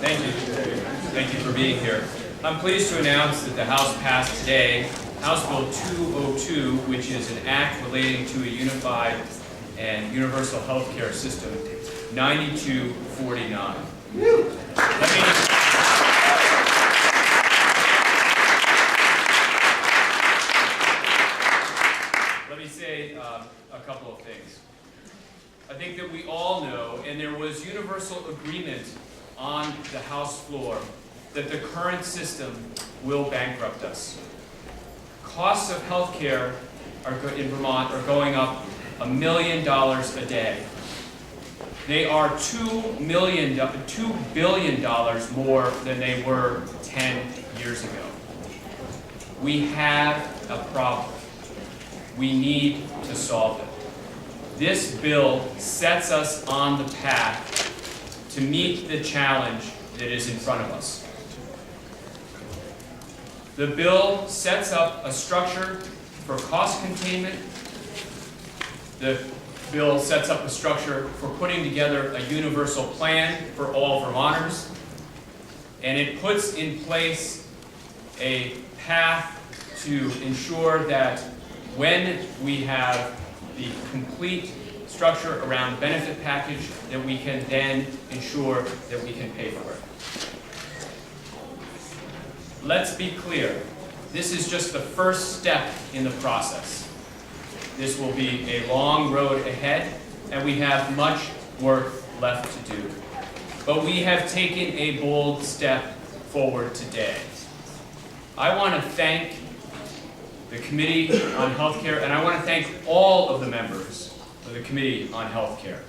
Thank you. Thank you for being here. I'm pleased to announce that the House passed today House Bill 202, which is an act relating to a unified and universal health care system, 9249. Let me say a couple of things. I think that we all know, and there was universal agreement on the House floor, that the current system will bankrupt us. Costs of health care in Vermont are going up $1 million a day. They are $2 billion more than they were 10 years ago. We have a problem. We need to solve it. This bill sets us on the path to meet the challenge that is in front of us. The bill sets up a structure for cost containment. The bill sets up a structure for putting together a universal plan for all Vermonters. And it puts in place a path to ensure that when we have the complete structure around the benefit package, that we can then ensure that we can pay for it. Let's be clear, this is just the first step in the process. This will be a long road ahead, and we have much work left to do. But we have taken a bold step forward today. I want to thank the Committee on Healthcare, and I want to thank all of the members of the Committee on Healthcare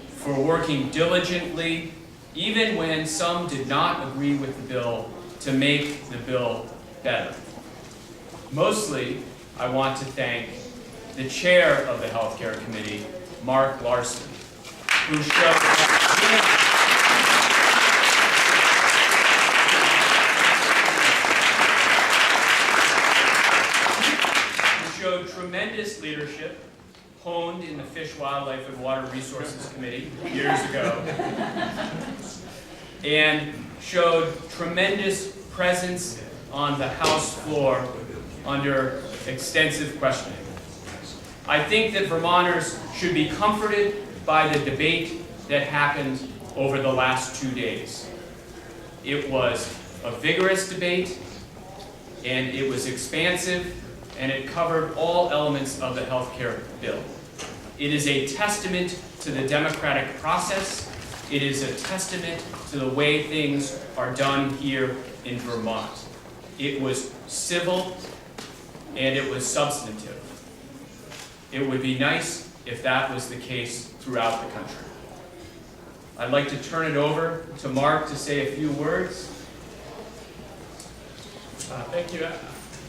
for working diligently, even when some did not agree with the bill, to make the bill better. Mostly, I want to thank the chair of the Healthcare Committee, Mark Larson, who showed tremendous leadership, honed in the Fish, Wildlife, and Water Resources Committee years ago, and showed tremendous presence on the House floor under extensive questioning. I think that Vermonters should be comforted by the debate that happened over the last 2 days. It was a vigorous debate, and it was expansive, and it covered all elements of the healthcare bill. It is a testament to the democratic process. It is a testament to the way things are done here in Vermont. It was civil and it was substantive. It would be nice if that was the case throughout the country. I'd like to turn it over to Mark to say a few words. Thank you.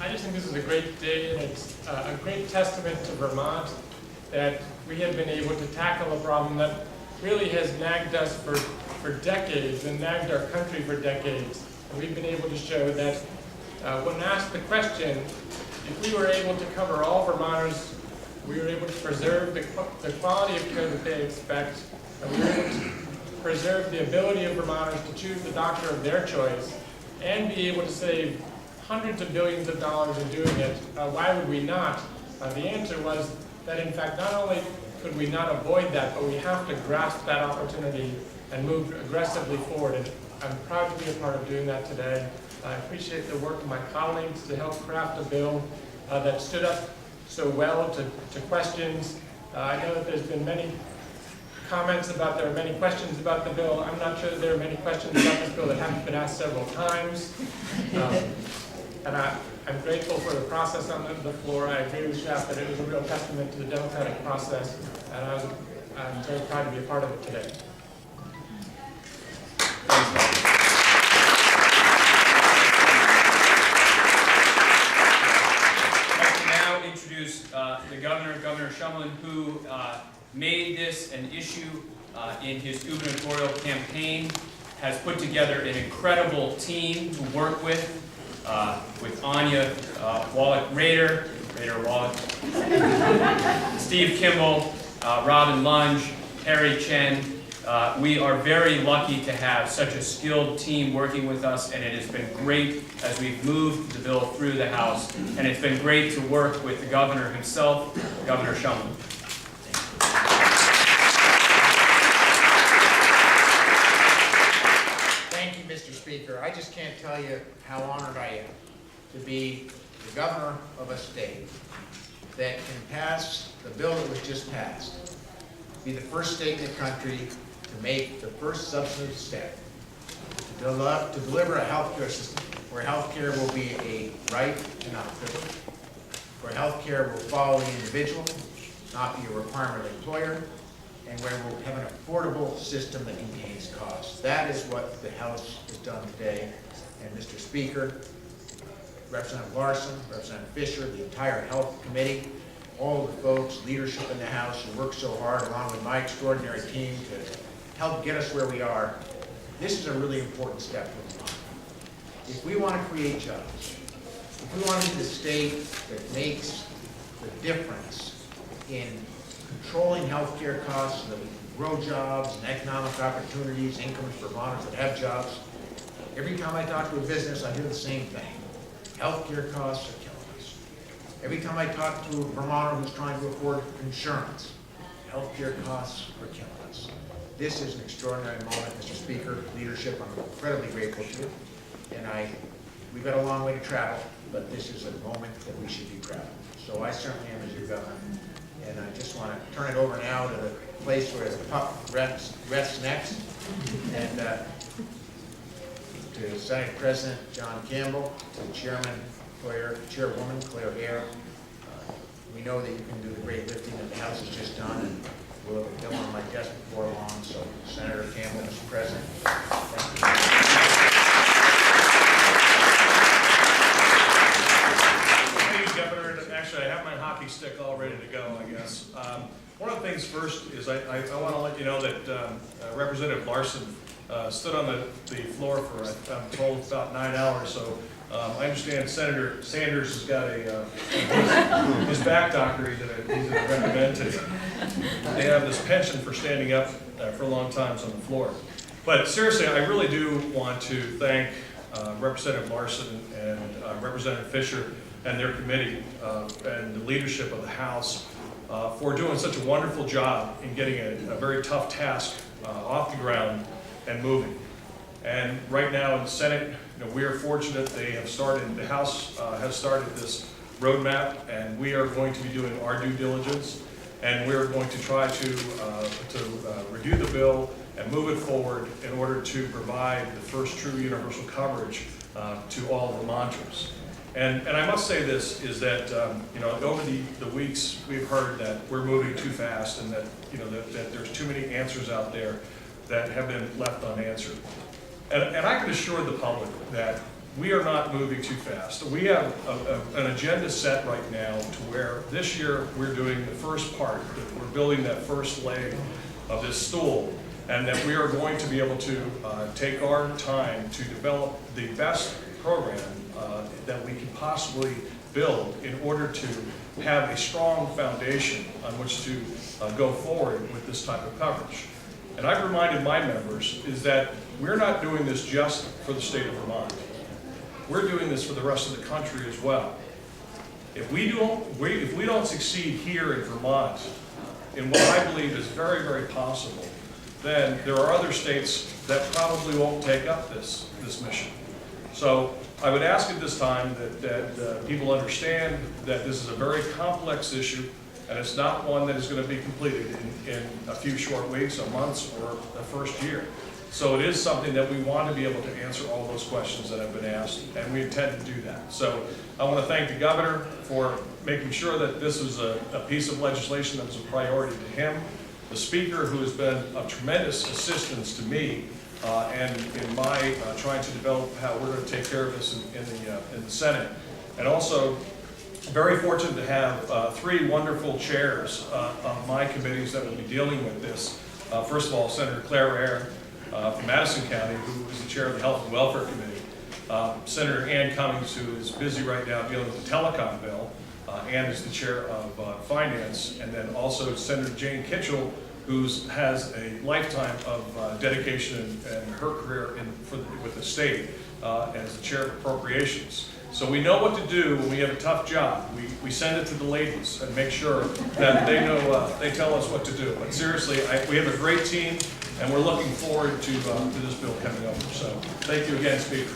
I just think this is a great day, and it's a great testament to Vermont that we have been able to tackle a problem that really has nagged us for decades and nagged our country for decades. And we've been able to show that when asked the question, if we were able to cover all Vermonters, we were able to preserve the quality of care that they expect, and we were able to preserve the ability of Vermonters to choose the doctor of their choice, and be able to save hundreds of billions of dollars in doing it, why would we not? The answer was that, in fact, not only could we not avoid that, but we have to grasp that opportunity and move aggressively forward. And I'm proud to be a part of doing that today. I appreciate the work of my colleagues to help craft a bill that stood up so well to questions. I know that there's been many comments about there are many questions about the bill. I'm not sure that there are many questions about this bill that haven't been asked several times. And I'm grateful for the process on the floor. I agree with Jeff that it was a real testament to the democratic process, and I'm very proud to be a part of it today. I'd like to now introduce the governor, Governor Shumlin, who made this an issue in his gubernatorial campaign, has put together an incredible team to work with Anya Wallach-Rader, Steve Kimball, Robin Lunge, Harry Chen, We are very lucky to have such a skilled team working with us, and it has been great as we've moved the bill through the House, and it's been great to work with the governor himself, Governor Shumlin. Thank you, Mr. Speaker. I just can't tell you how honored I am to be the governor of a state that can pass the bill that was just passed, be the first state in the country to make the first substantive step to deliver a healthcare system where healthcare will be a right and not a privilege, where healthcare will follow the individual, not be a requirement of the employer, and where we'll have an affordable system that contains costs. That is what the House has done today. And Mr. Speaker, Representative Larson, Representative Fisher, the entire Health Committee, all of the folks, leadership in the House who worked so hard along with my extraordinary team to help get us where we are. This is a really important step for Vermont. If we want to create jobs, if we want to be the state that makes the difference in controlling healthcare costs so that we can grow jobs and economic opportunities, incomes for Vermonters that have jobs, every time I talk to a business, I hear the same thing. Healthcare costs are killing us. Every time I talk to a Vermonter who's trying to afford insurance, healthcare costs are killing us. This is an extraordinary moment, Mr. Speaker, leadership. I'm incredibly grateful to you. And we've got a long way to travel, but this is a moment that we should be proud of. So I certainly am as your governor. And I just want to turn it over now to the place where the puck rests next. And to Senate President John Campbell, to Chairwoman Claire Hare. We know that you can do the great lifting that the House has just done, and we'll have a bill on my desk before long. So, Senator Campbell, Mr. President, thank you. Thank you, Governor. And actually, I have my hockey stick all ready to go, I guess. One of the things first is I want to let you know that Representative Larson stood on the floor for, I'm told, about 9 hours. So I understand Senator Sanders has got his back doctor he's going to recommend to you. They have this penchant for standing up for long times on the floor. But seriously, I really do want to thank Representative Larson and Representative Fisher and their committee and the leadership of the House for doing such a wonderful job in getting a very tough task off the ground and moving. And right now in the Senate, we are fortunate they have started, the House has started this roadmap, and we are going to be doing our due diligence, and we're going to try to review the bill and move it forward in order to provide the first true universal coverage to all Vermonters. And I must say this, is that over the weeks we've heard that we're moving too fast, and that that there's too many answers out there that have been left unanswered. And I can assure the public that we are not moving too fast. We have an agenda set right now to where this year we're doing the first part, that we're building that first leg of this stool, and that we are going to be able to take our time to develop the best program that we can possibly build in order to have a strong foundation on which to go forward with this type of coverage. And I've reminded my members is that we're not doing this just for the state of Vermont. We're doing this for the rest of the country as well. If we don't succeed here in Vermont in what I believe is very, very possible, then there are other states that probably won't take up this mission. So I would ask at this time that people understand that this is a very complex issue, and it's not one that is going to be completed in a few short weeks or months or the first year. So it is something that we want to be able to answer all those questions that have been asked, and we intend to do that. So I want to thank the governor for making sure that this was a piece of legislation that was a priority to him, the speaker, who has been of tremendous assistance to me and in my trying to develop how we're going to take care of this in the Senate, and also very fortunate to have three wonderful chairs of my committees that will be dealing with this. First of all, Senator Claire Hare from Madison County, who is the chair of the Health and Welfare Committee. Senator Ann Cummings, who is busy right now dealing with the telecom bill. Ann is the chair of Finance. And then also Senator Jane Kitchell, who has a lifetime of dedication and her career with the state as the chair of appropriations. So we know what to do when we have a tough job. We send it to the ladies and make sure that they know, they tell us what to do. But seriously, we have a great team, and we're looking forward to this bill coming over. So thank you again, Speaker.